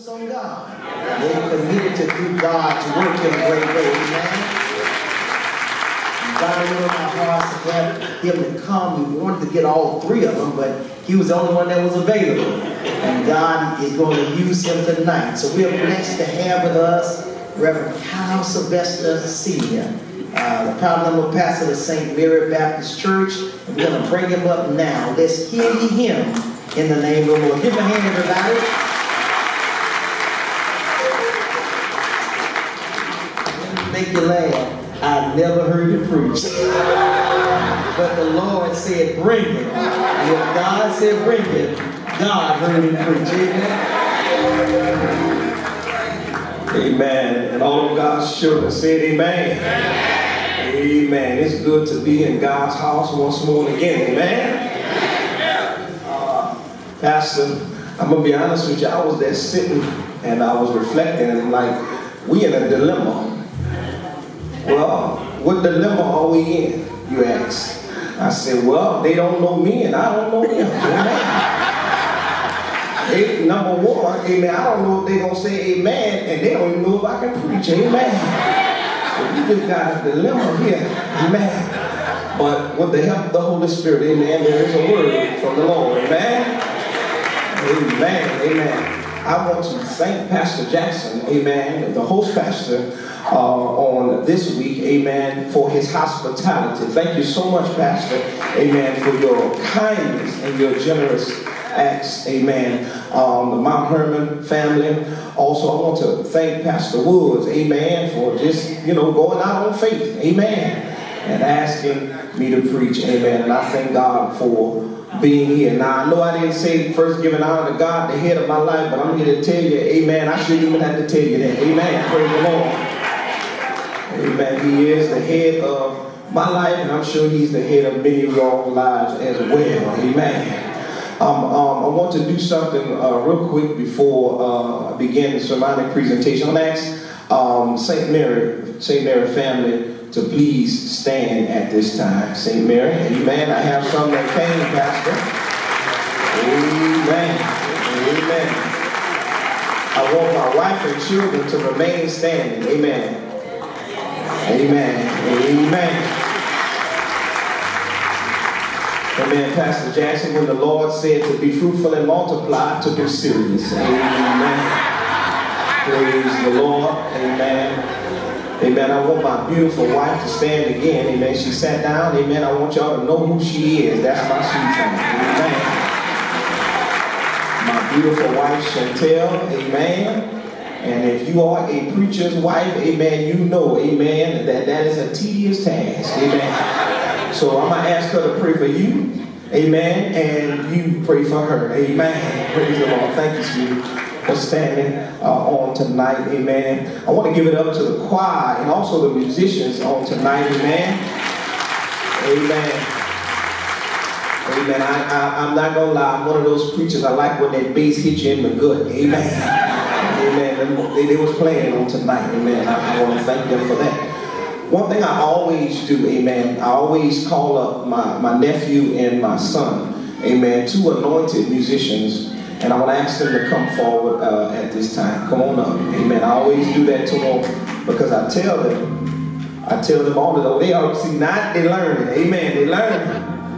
focus on God. They're committed to do God's work in a great way. Amen. God knew in my heart to have him to come. We wanted to get all three of them, but he was the only one that was available. And God is going to use him tonight. So we are blessed to have with us Reverend Sylvester Sr., the proud member pastor of St. Mary Baptist Church. And we're going to bring him up now. Let's hear him in the name of the Lord. Give him a hand, everybody. Make you laugh. I never heard him preach. But the Lord said, bring him. And if God said, bring him, God heard him preach. Amen. Amen. And all of God's children said, amen. Amen. It's good to be in God's house once more and again. Amen. Pastor, I'm going to be honest with you. I was there sitting and I was reflecting and like, we in a dilemma. Well, what dilemma are we in, you ask? I said, well, they don't know me and I don't know them. Amen. Number one, amen, I don't know if they're going to say amen and they don't even know if I can preach. Amen. So we just got a dilemma here. Amen. But with the help of the Holy Spirit, amen, there is a word from the Lord. Amen. Amen. Amen. I want to thank Pastor Jackson, amen, the host pastor, on this week, amen, for his hospitality. Thank you so much, Pastor, amen, for your kindness and your generous acts, amen. The Mount Hermon family. Also, I want to thank Pastor Woods, amen, for just, going out on faith, amen, and asking me to preach, amen. And I thank God for being here. Now, I know I didn't say first giving honor to God, the head of my life, but I'm here to tell you, amen, I shouldn't even have to tell you that. Amen. Praise the Lord. Amen. He is the head of my life, and I'm sure he's the head of many of y'all's lives as well. Amen. I want to do something real quick before I begin the sermonic presentation. I'm going to ask St. Mary family to please stand at this time. St. Mary, amen. I have some that came, Pastor. Amen. Amen. I want my wife and children to remain standing. Amen. Amen. Amen. Amen. Pastor Jackson, when the Lord said to be fruitful and multiply, I took him serious. Amen. Praise the Lord. Amen. Amen. I want my beautiful wife to stand again. Amen. She sat down. Amen. I want y'all to know who she is. That's my sweet thing. Amen. My beautiful wife, Chantel. Amen. And if you are a preacher's wife, amen, you know, amen, that is a tedious task. Amen. So I'm going to ask her to pray for you. Amen. And you pray for her. Amen. Praise the Lord. Thank you, sweetie, for standing on tonight. Amen. I want to give it up to the choir and also the musicians on tonight. Amen. Amen. Amen. I'm not going to lie. I'm one of those preachers. I like when that bass hits you in the gut. Amen. Amen. They was playing on tonight. Amen. I want to thank them for that. One thing I always do, amen, I always call up my nephew and my son, amen, two anointed musicians, and I want to ask them to come forward at this time. Come on up. Amen. I always do that to them because I tell them all the way. They are, see, now they learning. Amen.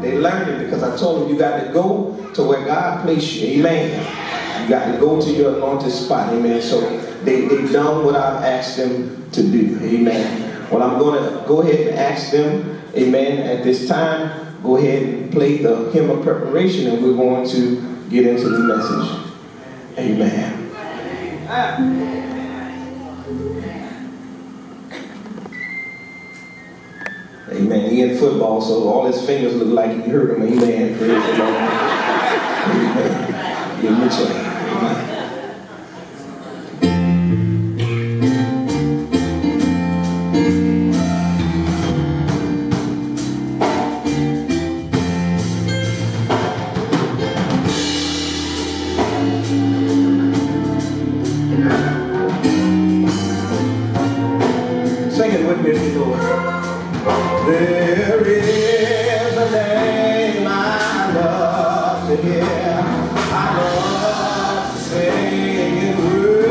They learning because I told them you got to go to where God placed you. Amen. You got to go to your anointed spot. Amen. So they've done what I've asked them to do. Amen. Well, I'm going to go ahead and ask them, amen, at this time, go ahead and play the hymn of preparation, and we're going to get into the message. Amen. Amen. He in football, so all his fingers look like he hurt him. Amen. Praise the Lord. Amen. Give him a chance. Amen. There is a name I love to hear. I love to sing in words.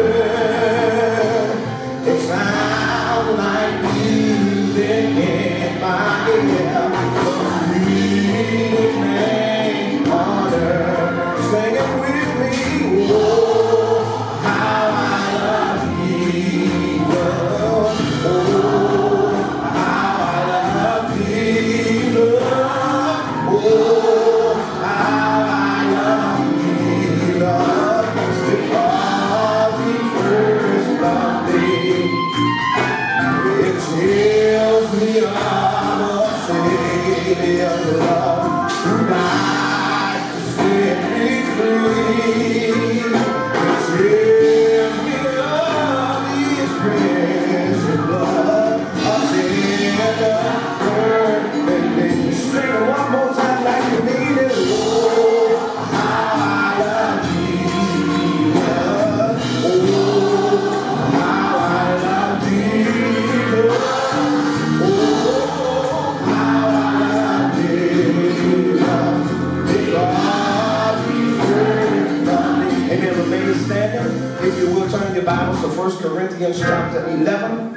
standing, if you will turn your Bibles to 1 Corinthians chapter 11.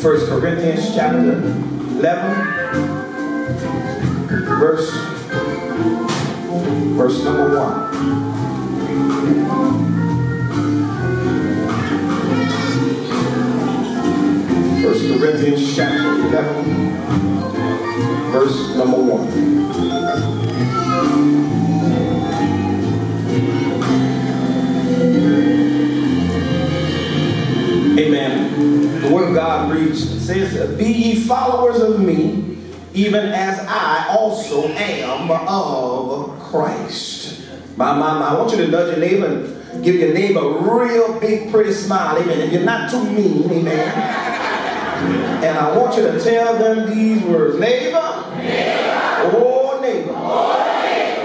1 Corinthians chapter 11, verse number 1. 1 Corinthians chapter 11, verse number 1. Amen. The word of God reads, it says, be ye followers of me, even as I also am of Christ. I want you to nudge your neighbor and give your neighbor a real big, pretty smile. Amen. If you're not too mean, amen. And I want you to tell them these words. Neighbor, oh neighbor,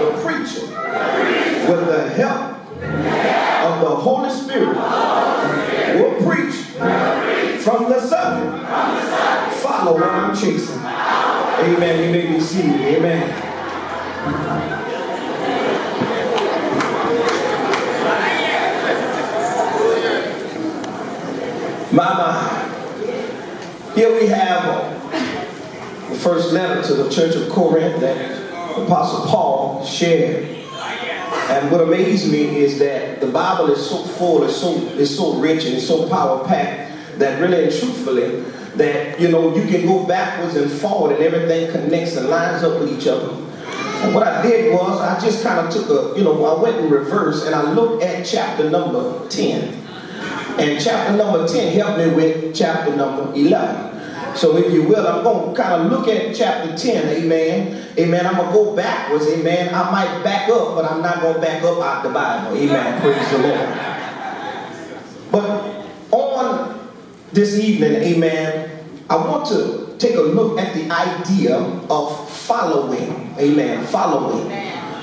the preacher, with the help of the Holy Spirit, will preach from the subject. Follow what I'm chasing. Amen. You may be seated. Amen. My. Here we have the first letter to the church of Corinth that Apostle Paul shared. And what amazed me is that the Bible is so full, it's so rich, and it's so power-packed that really and truthfully, that, you know, you can go backwards and forward and everything connects and lines up with each other. And what I did was, I just kind of took I went in reverse and I looked at chapter number 10. And chapter number 10 helped me with chapter number 11. So if you will, I'm going to kind of look at chapter 10, amen. Amen. I'm going to go backwards, amen. I might back up, but I'm not going to back up out the Bible. Amen. Praise the Lord. But on this evening, amen, I want to take a look at the idea of following. Amen. Following.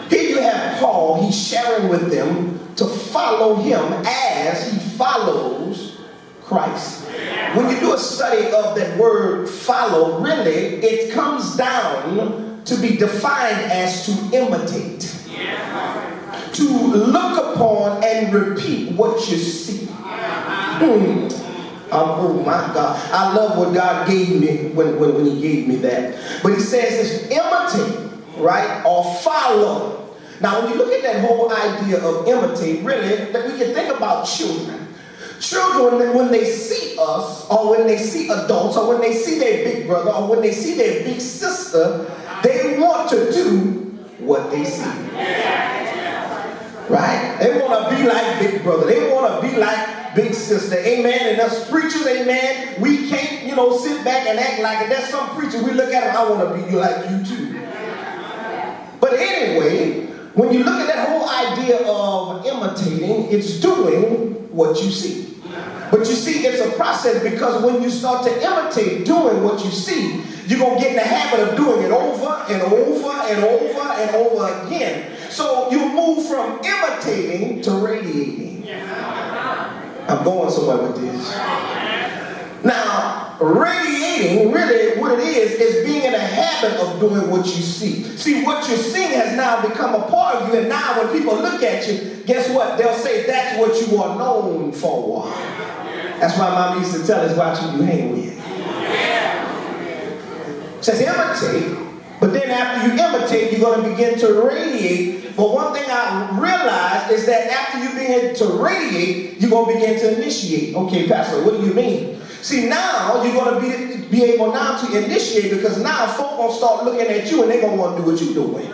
Here you have Paul, he's sharing with them to follow him as he follows Christ. When you do a study of that word follow, really, it comes down to be defined as to imitate. To look upon and repeat what you see. Oh my God. I love what God gave me when he gave me that. But he says it's imitate, right? Or follow. Now, when you look at that whole idea of imitate, really, that we can think about children. Children, when they see us, or when they see adults, or when they see their big brother, or when they see their big sister, they want to do what they see. Right? They want to be like big brother. They want to be like big sister. Amen. And us preachers, amen, we can't, sit back and act like it. There's some preachers, we look at them, I want to be like you too. But anyway, when you look at that whole idea of imitating, it's doing what you see. But you see, it's a process, because when you start to imitate doing what you see, you're going to get in the habit of doing it over and over and over and over again. So you move from imitating to radiating. I'm going somewhere with this. Now, radiating, really what it is being in a habit of doing what you see. See, what you're seeing has now become a part of you, and now when people look at you, guess what? They'll say that's what you are known for. That's why Mom used to tell us, watch who you hang with. It says imitate, but then after you imitate, you're going to begin to radiate. But one thing I realized is that after you begin to radiate, you're going to begin to initiate. Okay, Pastor, what do you mean? See, now you're going to be able now to initiate, because now folk going to start looking at you and they're going to want to do what you're doing.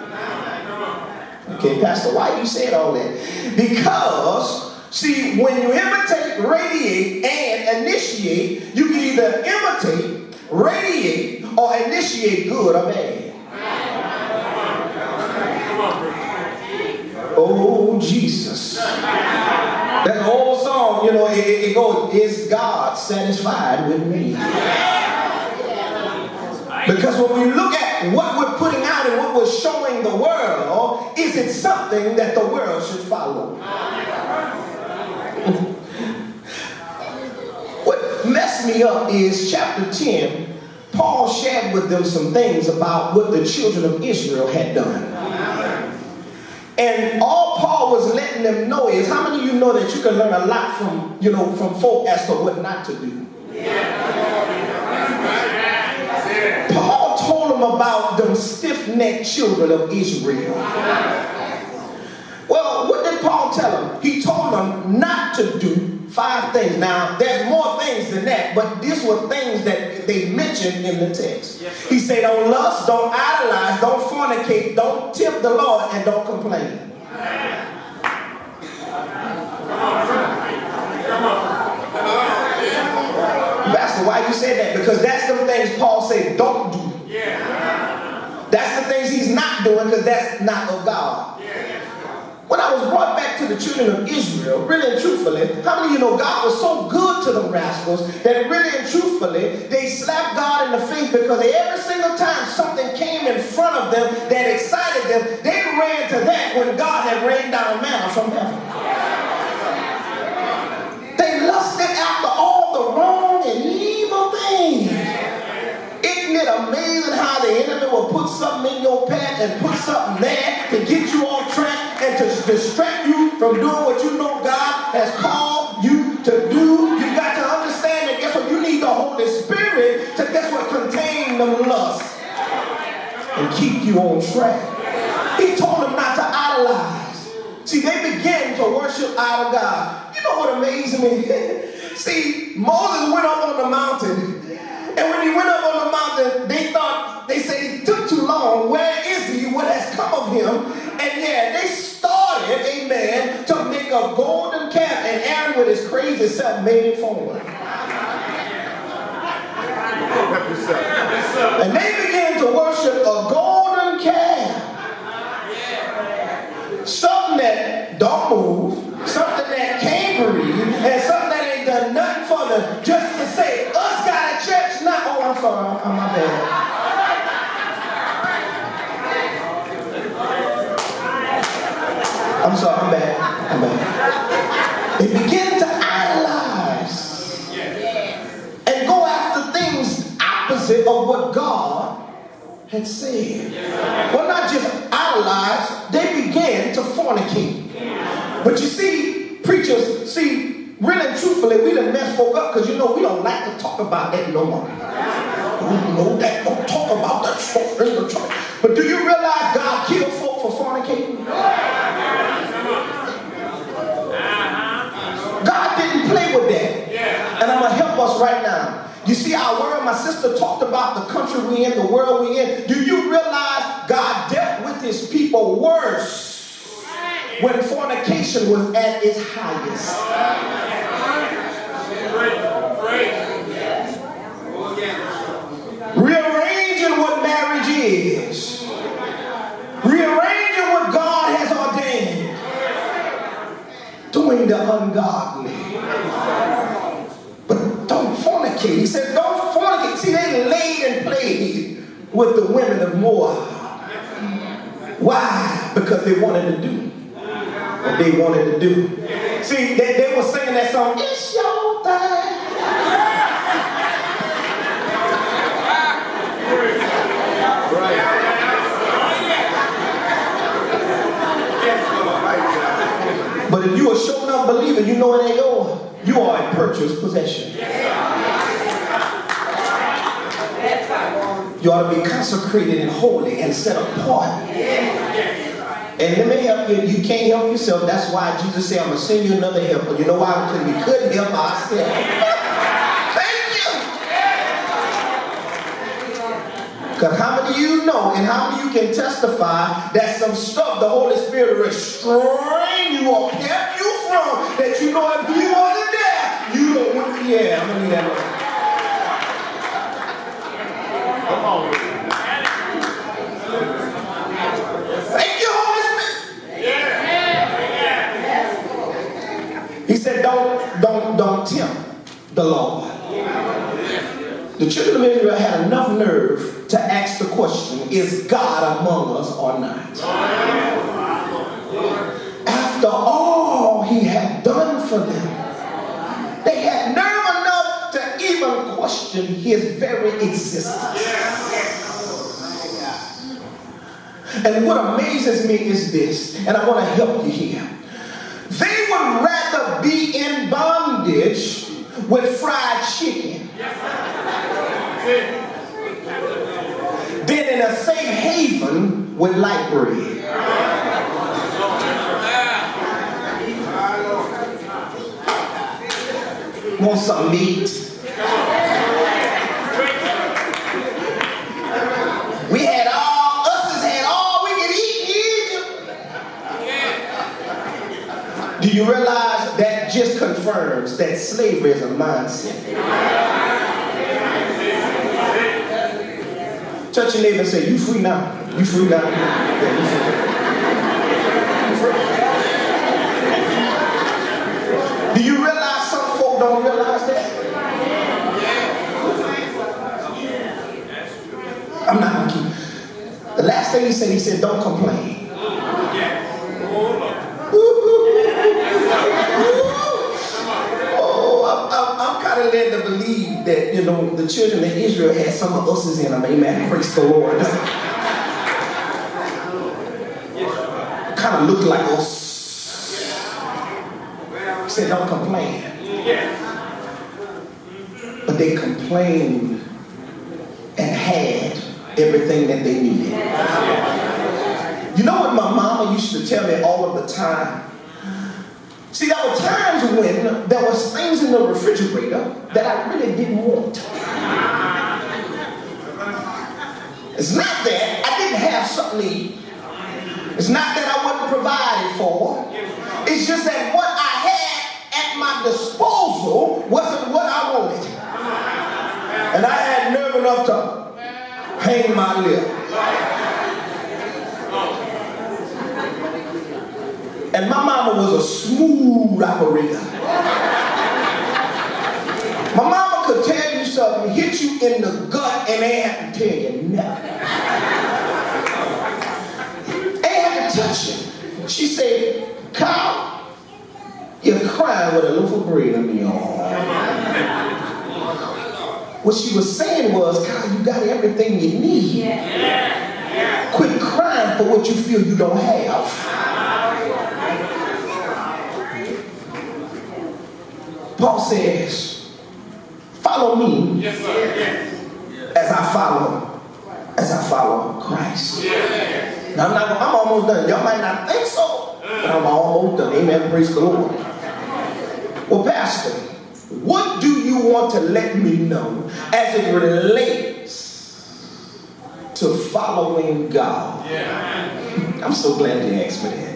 Okay, Pastor, why you saying all that? Because, see, when you imitate, radiate, and initiate, you can either imitate, radiate, or initiate good or bad. Oh, Jesus. That whole song, it goes, is God satisfied with me? Because when we look at what we're putting out and what we're showing the world, is it something that the world should follow? What messed me up is chapter 10, Paul shared with them some things about what the children of Israel had done. And all Paul was letting them know is, how many of you know that you can learn a lot from, from folk as to what not to do? Paul told them about them stiff-necked children of Israel. Well, what did Paul tell them? He told them not to do 5 things. Now, there's more things than that, but these were things that they mentioned in the text. He said, don't lust, don't idolize, don't fornicate, don't tempt the Lord, and don't complain. Pastor, why you said that? Because that's the things Paul said don't do. That's the things he's not doing, because that's not of God. When I was brought back to the children of Israel, really and truthfully, how many of you know God was so good to them rascals that really and truthfully, they slapped God in the face, because every single time something came in front of them that excited them, they ran to that when God had rained down manna from heaven. They lusted after all the wrong and evil things. Isn't it amazing how the enemy will put something in your path and put something there to get you off track and to distract you from doing what you know God has called you to do? You've got to understand that, guess what? You need the Holy Spirit to, guess what, contain them lusts and keep you on track. He told them not to idolize. See, they began to worship idol God. You know what amazed me? See, Moses went up on the mountain. And when he went up on the mountain, they said he took too long. Where is he? What has come of him? And yeah, they started, amen, to make a golden calf. And Aaron with his crazy self made it forward. And they began to worship a golden calf. Something that don't move, something that can't breathe, and something that ain't done nothing for them, just to say, us got a church now. Oh, I'm sorry, I'm my bad. I'm sorry, I'm bad. They begin to idolize and go after things opposite of what God had said. Well, not just idolize, they began to fornicate. But you see, preachers, really and truthfully, we done mess folk up, because we don't like to talk about that no more. We know that, don't talk about that stuff in the church. But do you realize God killed folk for fornicating? God didn't play with that. And I'm going to help us right now. You see our world, my sister talked about the country we in, the world we in. Do you realize God dealt with his people worse when fornication was at its highest? Rearranging what marriage is. Rearranging what God has ordained. Doing the ungodly. But don't fornicate. He said, don't fornicate. See, they laid and played with the women of Moab. Why? Because they wanted to do what they wanted to do. See, they were singing that song, it's your thing. But if you are showing up believer, you know it ain't yours. You are a purchased possession. You ought to be consecrated and holy and set apart. And let me help you. You can't help yourself. That's why Jesus said, I'm going to send you another helper. You know why? Because we couldn't help ourselves. Thank you. Because how many of you know and how many of you can testify that some stuff the Holy Spirit restrain you or kept you from, that you know if you wasn't there, you don't want to, yeah, I'm going to need that one. Come on. Thank you, Holy Spirit. He said, don't tempt the Lord. The children of Israel had enough nerve to ask the question, is God among us or not? After all he had done for them, they had nerve enough to even question his very existence. And what amazes me is this, and I want to help you here. with fried chicken than in a safe haven with light bread. Want some meat? Us had all we could eat in Egypt. Do you realize that just confirms that slavery is a mindset? Touch your neighbor and say, you free now. You free now. Yeah, you free. You free. Do you realize some folk don't realize that? I'm not going to keep. The last thing he said, don't complain. Oh, I'm kind of led to believe that, the children of Israel had some of us in them. Amen. Praise the Lord. Kind of looked like us. He said, don't complain. But they complained and had everything that they needed. You know what my mama used to tell me all of the time? See, there were times when there was things in the refrigerator that I really didn't want. It's not that I didn't have something to eat. It's not that I wasn't provided for. It's just that what I had at my disposal wasn't what I wanted. And I had nerve enough to hang my lip. And my mama was a smooth operator. My mama could tell you something, hit you in the gut, and they had to tell you nothing. They had to touch you. She said, Kyle, you're crying with a loaf of bread in your arm. What she was saying was, Kyle, you got everything you need. Quit crying for what you feel you don't have. Paul says, follow me as I follow Christ. Now I'm almost done. Y'all might not think so, but I'm almost done. Amen. Praise the Lord. Well, Pastor, what do you want to let me know as it relates to following God? I'm so glad you asked me that.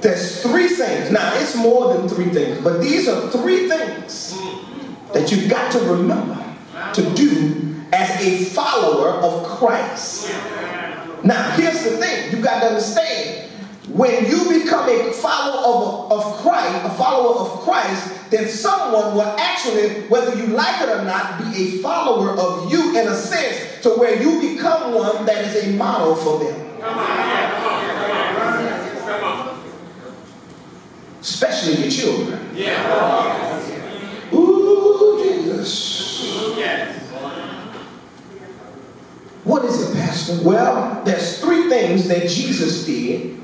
There's three things. Now, it's more than three things, but these are three things that you've got to remember to do as a follower of Christ. Now, here's the thing. You've got to understand. When you become a follower of Christ, then someone will actually, whether you like it or not, be a follower of you in a sense to where you become one that is a model for them. Especially your children. Ooh, Jesus. What is it, Pastor? Well, there's three things that Jesus did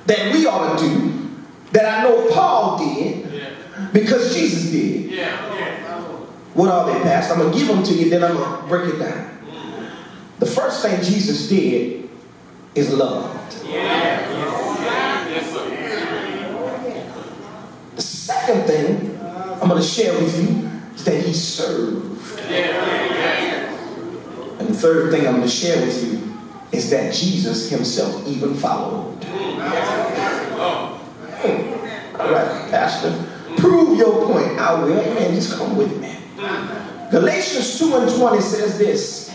that we ought to do, that I know Paul did, because Jesus did. What are they, Pastor? I'm going to give them to you, then I'm going to break it down. The first thing Jesus did is love. The second thing I'm going to share with you is that he served. And the third thing I'm going to share with you is that Jesus himself even followed. All right, Pastor, prove your point. I will. Amen. Just come with me. Galatians 2:20 says this: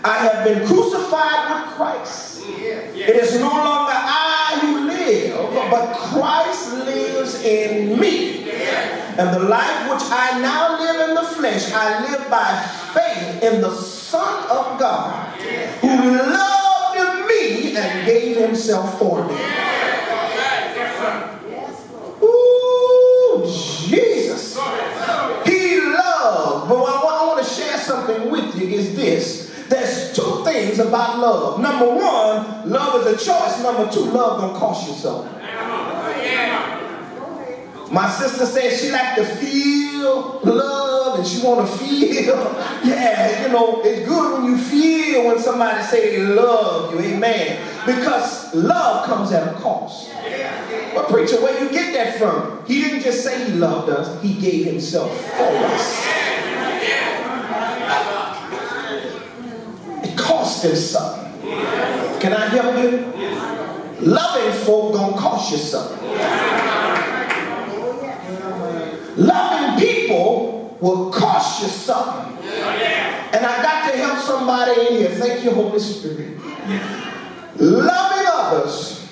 I have been crucified with Christ. It is no longer I who live, but Christ lives in me. And the life which I now live in the flesh, I live by faith in the Son of God, who loved me and gave himself for me. Ooh, Jesus. He loved. But what I want to share something with you is this. There's two things about love. Number one, love is a choice. Number two, love gonna cost you something. My sister said she like to feel love and she want to feel. Yeah, you know, it's good when you feel when somebody say they love you. Amen. Because love comes at a cost. But preacher, where you get that from? He didn't just say he loved us. He gave himself for us. It cost him something. Can I help you? Loving folk gonna cost you something. Loving people will cost you something. And I got to help somebody in here. Thank you, Holy Spirit. Loving others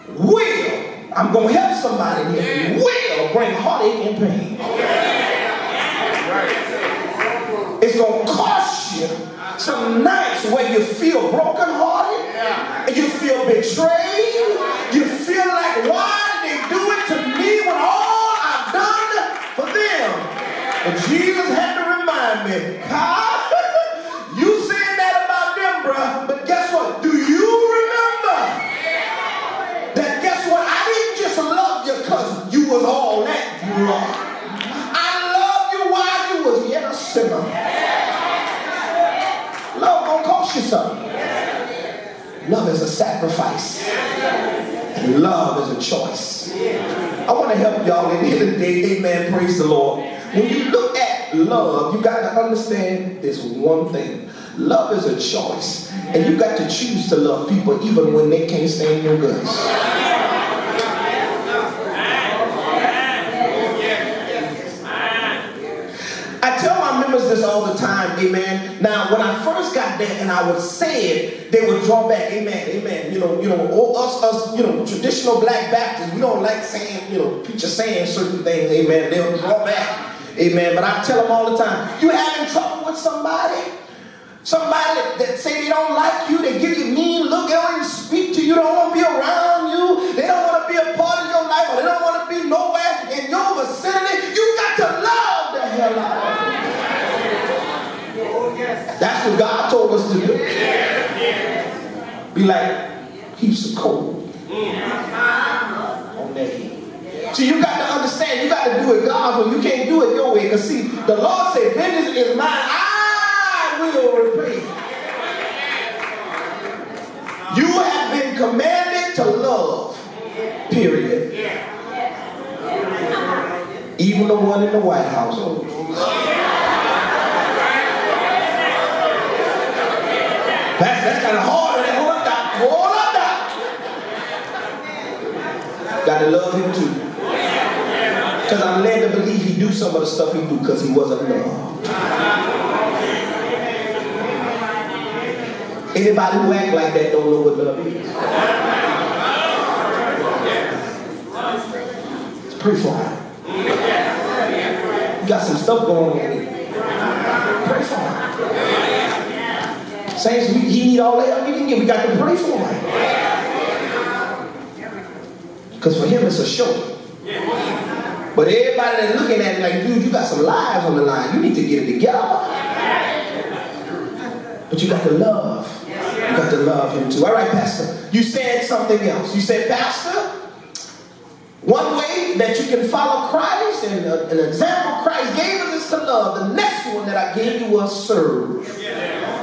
will, I'm going to help somebody in here, will bring heartache and pain. It's going to cost you some nights where you feel brokenhearted, and you feel betrayed, you feel like, why did they do it to me when all I've done for them? And Jesus had to remind me, you saying that about them, bruh, but guess what? Do you remember that, guess what? I didn't just love you because you was all that, bruh. I loved you while you was yet a sinner. Love gonna cost you something. Love is a sacrifice. And love is a choice. I want to help y'all in here today. Amen. Praise the Lord. When you look at love, you got to understand this one thing. Love is a choice. And you got to choose to love people even when they can't stand your guts. I tell my members this all the time, amen. Now, when I first got there and I would say it, they would draw back, amen, amen. You know, us, traditional black Baptists, we don't like saying, preachers saying certain things, amen. They'll draw back, amen. But I tell them all the time, you having trouble with somebody that say they don't like you, they give you mean look, they don't even speak to you, don't want to be around you, they don't want to be a part of your life, or they don't want to be nowhere in your vicinity, you got to love the hell out of them. That's what God told us to do. Be like heaps of coal on that heat. So you got to understand, you got to do it God's way. You can't do it your way. Because see, the Lord said, vengeance is mine, I will repay. You have been commanded to love. Period. Even the one in the White House. Oh, that's kind of hard. Hold up, doc. Got to love him too. Because I'm led to believe he do some of the stuff he do because he wasn't loved. Anybody who act like that don't know what love is. Pray for him. You got some stuff going on with him. Pray for him. Saints, he need all the help we can get. We got to pray for him. Because for him it's a show. But everybody that's looking at it like, dude, you got some lives on the line. You need to get it together. But you got to love. You got to love him too. All right, Pastor. You said something else. You said, Pastor, one way that you can follow Christ and an example Christ gave us is to love. The next one that I gave you was serve.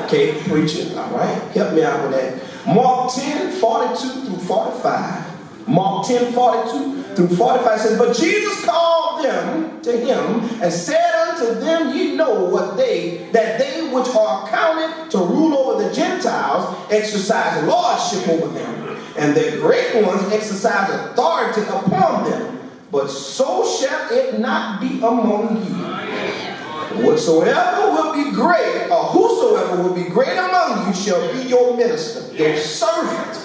Okay, preacher. All right. Help me out with that. Mark 10:42 through 45. Mark 10:42 through 45 says, but Jesus called them to him and said unto them, ye know that they which are accounted to rule over the Gentiles exercise lordship over them, and the great ones exercise authority upon them. But so shall it not be among you. Whatsoever will be great, or whosoever will be great among you shall be your minister, your servant.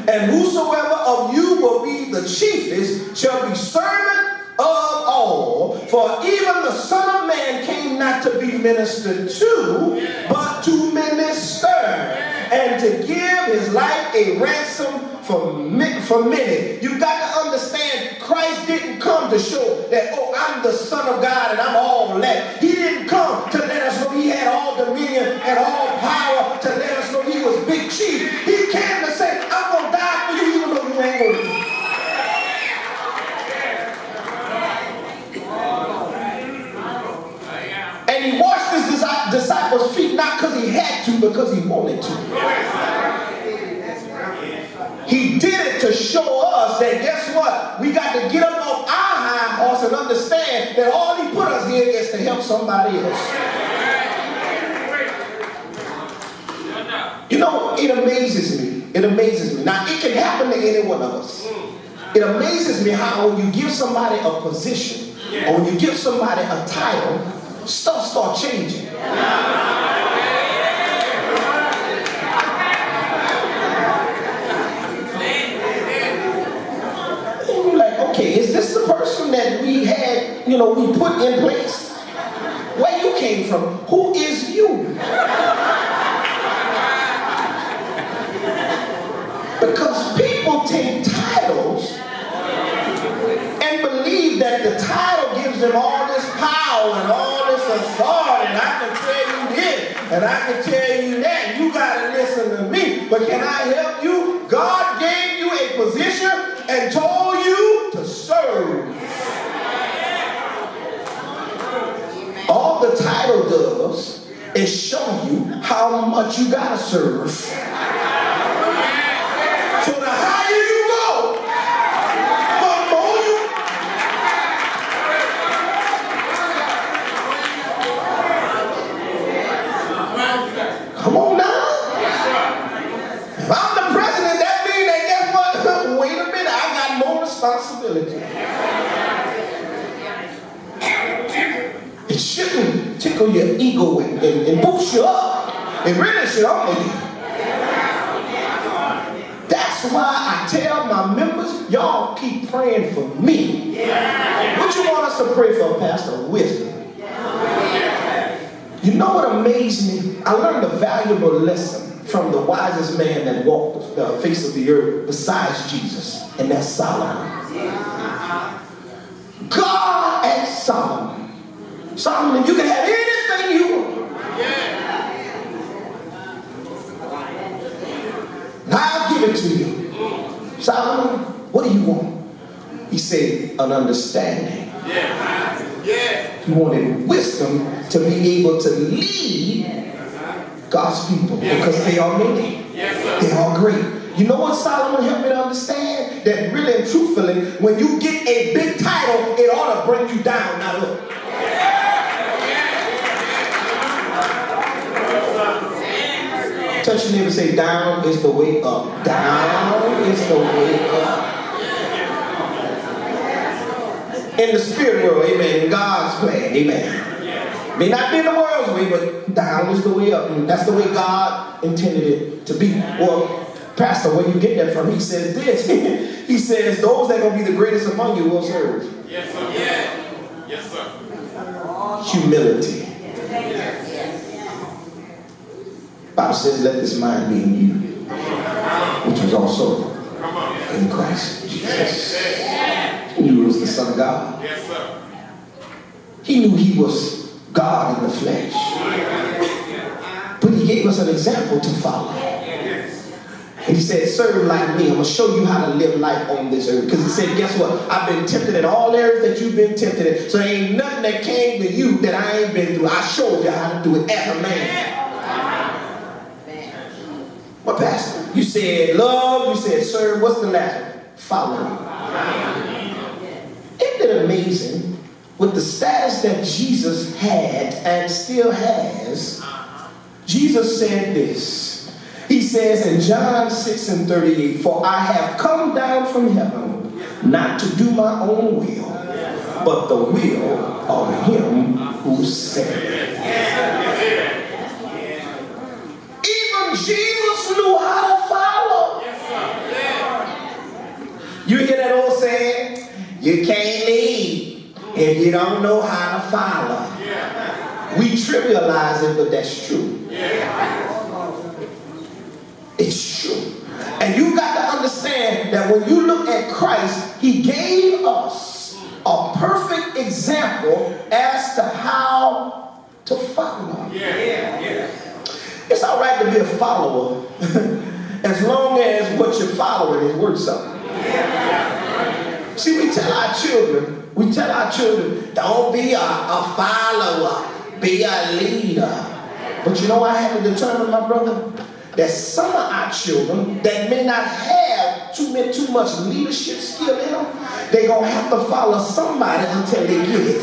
And whosoever of you will be the chiefest shall be servant of all. For even the Son of Man came not to be ministered to, but to minister, and to give his life a ransom for many. You got to understand, Christ didn't come to show that, oh, I'm the Son of God and I'm all that. He didn't come to let us know he had all dominion and all power, to let us know he was big chief. He came to say, I'm going to die for you even though you ain't going to. to because he wanted to. He did it to show us that, guess what? We got to get up off our high horse and understand that all he put us here is to help somebody else. You know, it amazes me. It amazes me. Now, it can happen to any one of us. It amazes me how when you give somebody a position or when you give somebody a title, stuff starts changing. And you're like, okay, is this the person that we had, we put in place? Where you came from? Who is you? Because people take titles and believe that the title gives them all this power and all this authority, and I can tell you this and I can tell you that, and you got to listen to me. But can I help you? God gave you a position and told you to serve. All the title does is show you how much you got to serve. So the higher you go, the more you... Come on now. If I'm the president, that means that, guess what? Wait a minute, I got more responsibility. It shouldn't tickle your ego and boost you up. It really should humble you. That's why I tell my members, y'all keep praying for me. What you want us to pray for, Pastor? Wisdom. You know what amazed me? I learned a valuable lesson from the wisest man that walked the face of the earth besides Jesus, and that's Solomon. God asked Solomon, Solomon, you can have anything you want. I'll give it to you. Solomon, what do you want? He said, an understanding. He wanted wisdom to be able to lead God's people because they are many. They are great. You know what Solomon helped me to understand? That really and truthfully, when you get a big title, it ought to bring you down, not up. Touch your neighbor and say, down is the way up. Down is the way up. In the spirit world, amen. In God's plan, amen. May not be in the world's way, but down is the way up. And that's the way God intended it to be. Well, Pastor, where you get that from? He says this. He says, those that are going to be the greatest among you will serve. Yes, sir. Yes, sir. Humility. Bible says, let this mind be in you, which was also in Christ Jesus. He knew he was the Son of God. Yes, sir. He knew he was God in the flesh. But he gave us an example to follow. And he said, serve like me. I'm going to show you how to live life on this earth. Because he said, guess what? I've been tempted in all areas that you've been tempted in. So there ain't nothing that came to you that I ain't been through. I showed you how to do it as a man. What, Pastor? You said love, you said serve. What's the last one? Follow. Isn't it amazing with the status that Jesus had and still has? Jesus said this. He says in John 6:38, for I have come down from heaven not to do my own will, but the will of him who sent me. Jesus knew how to follow. You hear that old saying? You can't lead if you don't know how to follow. We trivialize it, but that's true. It's true. And you got to understand that when you look at Christ, he gave us a perfect example as to how to follow. It's all right to be a follower as long as what you're following is worth something. See, we tell our children, don't be a follower, be a leader. But you know I had to determine, my brother, that some of our children that may not have too much leadership skill in them, they're going to have to follow somebody until they get it.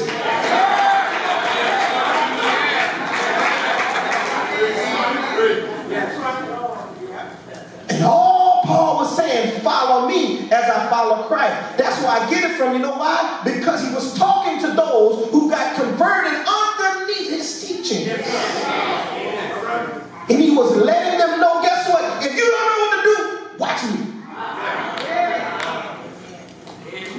And all Paul was saying, follow me as I follow Christ. That's where I get it from. You know why? Because he was talking to those who got converted underneath his teaching. And he was letting them know, guess what? If you don't know what to do, watch me.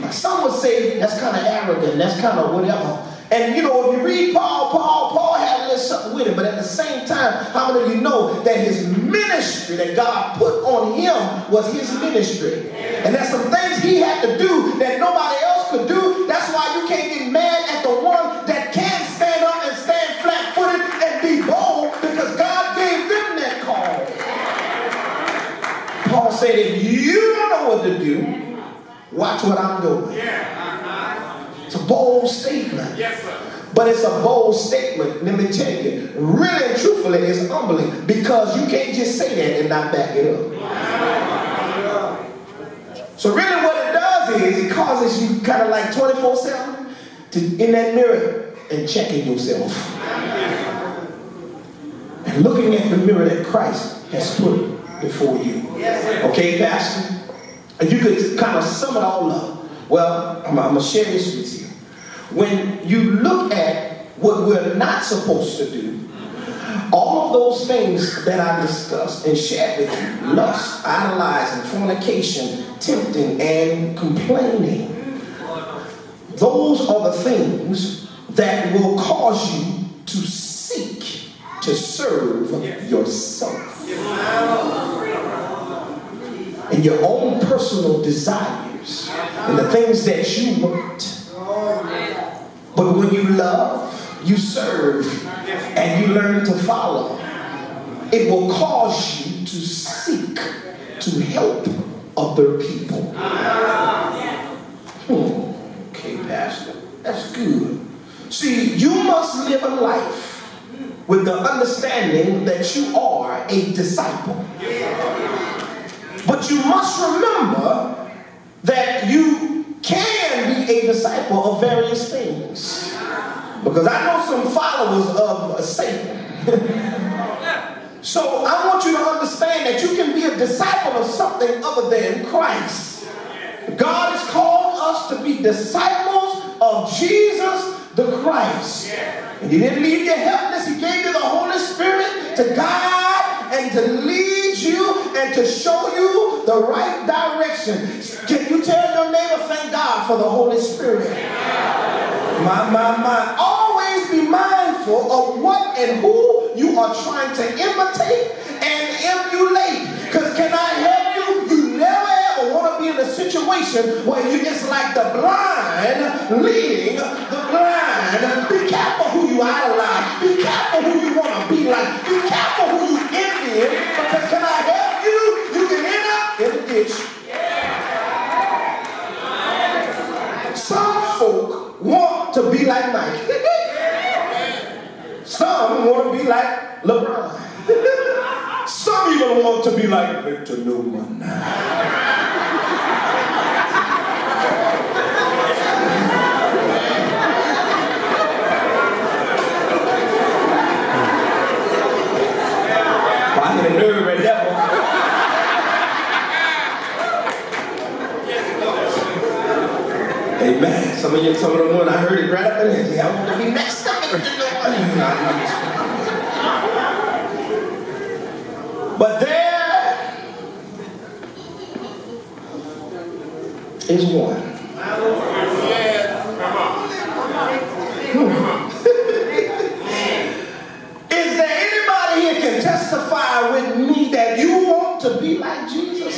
Now, some would say that's kind of arrogant, that's kind of whatever. And you know, if you read Paul had a little something with him, but at the same time, how many of you know that his ministry that God put on him was his ministry? And there's some things he had to do that nobody else could do. That's why you can't get mad at the one that can stand up and stand flat-footed and be bold, because God gave them that call. Paul said, if you don't know what to do, watch what I'm doing. It's a bold statement. Yes, sir. But it's a bold statement, let me tell you. Really and truthfully, it's humbling, because you can't just say that and not back it up. So really what it does is it causes you kind of like 24/7 to in that mirror and checking yourself. And looking at the mirror that Christ has put before you. Okay, Pastor? And you could kind of sum it all up. Well, I'm going to share this with you. When you look at what we're not supposed to do, all of those things that I discussed and shared with you, lust, idolizing, fornication, tempting, and complaining, those are the things that will cause you to seek to serve yourself and your own personal desires and the things that you want. But when you love, you serve, and you learn to follow, it will cause you to seek to help other people. Okay, Pastor, that's good. See, you must live a life with the understanding that you are a disciple. But you must remember that you can be a disciple of various things. Because I know some followers of Satan. So I want you to understand that you can be a disciple of something other than Christ. God has called us to be disciples of Jesus the Christ. And He didn't leave you helpless. He gave you the Holy Spirit to guide and to lead you and to show you the right direction. Can you tell your neighbor, thank God for the Holy Spirit? My. Always be mindful of what and who you are trying to imitate and emulate. Because can I help you? You never ever want to be in a situation where it's like the blind leading the blind. Be careful who you idolize. Be careful who you want to be like. Be careful who you envy. Because can I help you? You can end up in a ditch. Some folk want to be like Mike. Some want to be like LeBron. Some even want to be like Victor Newman. I get a nerve right there. Amen. Some of them when I heard it right up in there, I want to be next up. But there is one. Is there anybody here can testify with me that you want to be like Jesus?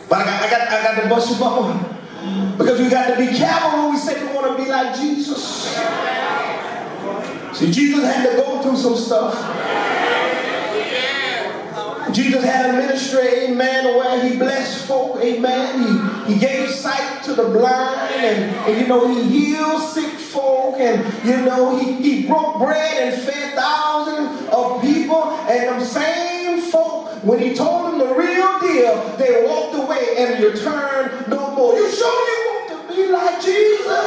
But I got to bust you up. Because we got to be careful when we say we want to be like Jesus. See, Jesus had to go through some stuff. Jesus had a ministry, amen, where He blessed folk, amen. He gave sight to to the blind, and you know, he healed sick folk, and you know, he broke bread and fed thousands of people, and them same folk, when he told them the real deal, they walked away and returned no more. You sure you want to be like Jesus?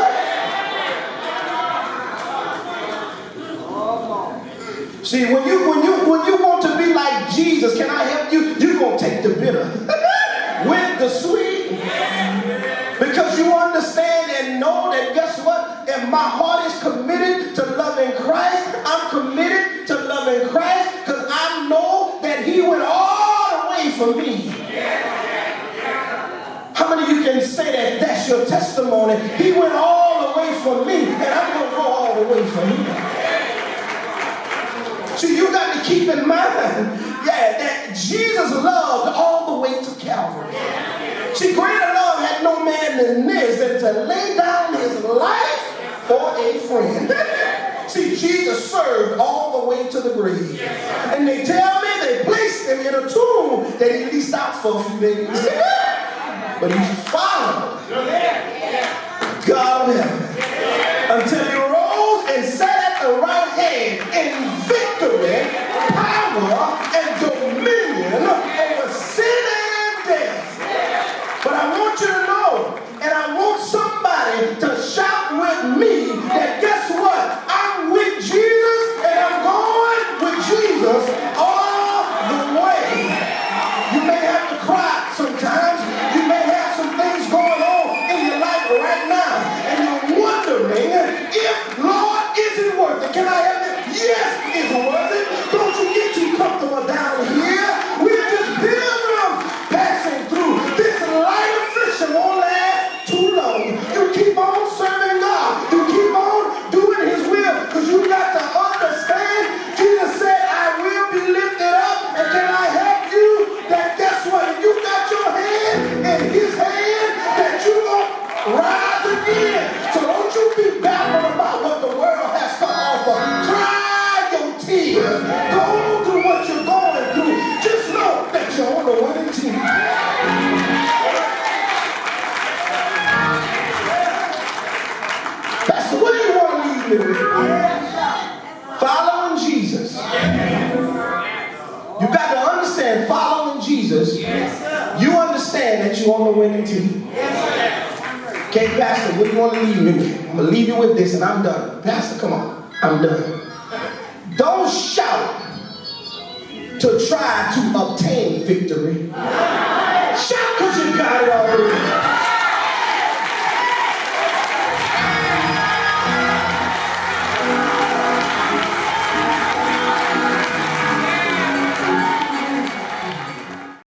See, when you want to be like Jesus, can I help you? You're going to take the bitter with the sweet. Because you understand and know that, guess what? If my heart is committed to loving Christ, I'm committed to loving Christ because I know that he went all the way for me. How many of you can say that that's your testimony? He went all the way for me, and I'm going to go all the way for him. So you got to keep in mind, that Jesus loved all the way to Calvary. See, greater love had no man than this, than to lay down his life for a friend. See, Jesus served all the way to the grave. And they tell me they placed him in a tomb that he leased out for a few days. But he followed God of heaven until he rose and sat at the right hand in victory, power, and dominion over sin and death. But I want you to know, and I want somebody to shout with me that guess what? I'm with Jesus and I'm going with Jesus all the way. You may have to cry sometimes. You may have some things going on in your life right now, and you're wondering if, Lord, is it worth it? Can I have it? Yes, it's worth it. Don't you get too comfortable down here. We're just pilgrims passing through. This light affliction won't last too long. You keep on serving God. You keep on doing his will, because you got to understand, Jesus said, I will be lifted up. And can I help you that guess what? If you got your hand in his hand, that you gonna rise again. So don't you be baffled about what the world has to offer. Cry your tears. Go through what you're going through. Just know that you're on the winning team. Pastor, what do you want to leave me with? Following Jesus. You got to understand, following Jesus, you understand that you're on the winning team. Okay, Pastor, what do you want to leave me with? I'm going to leave you with this and I'm done. Pastor, come on. I'm done. Don't shout to try to obtain victory. Shout because you got it already.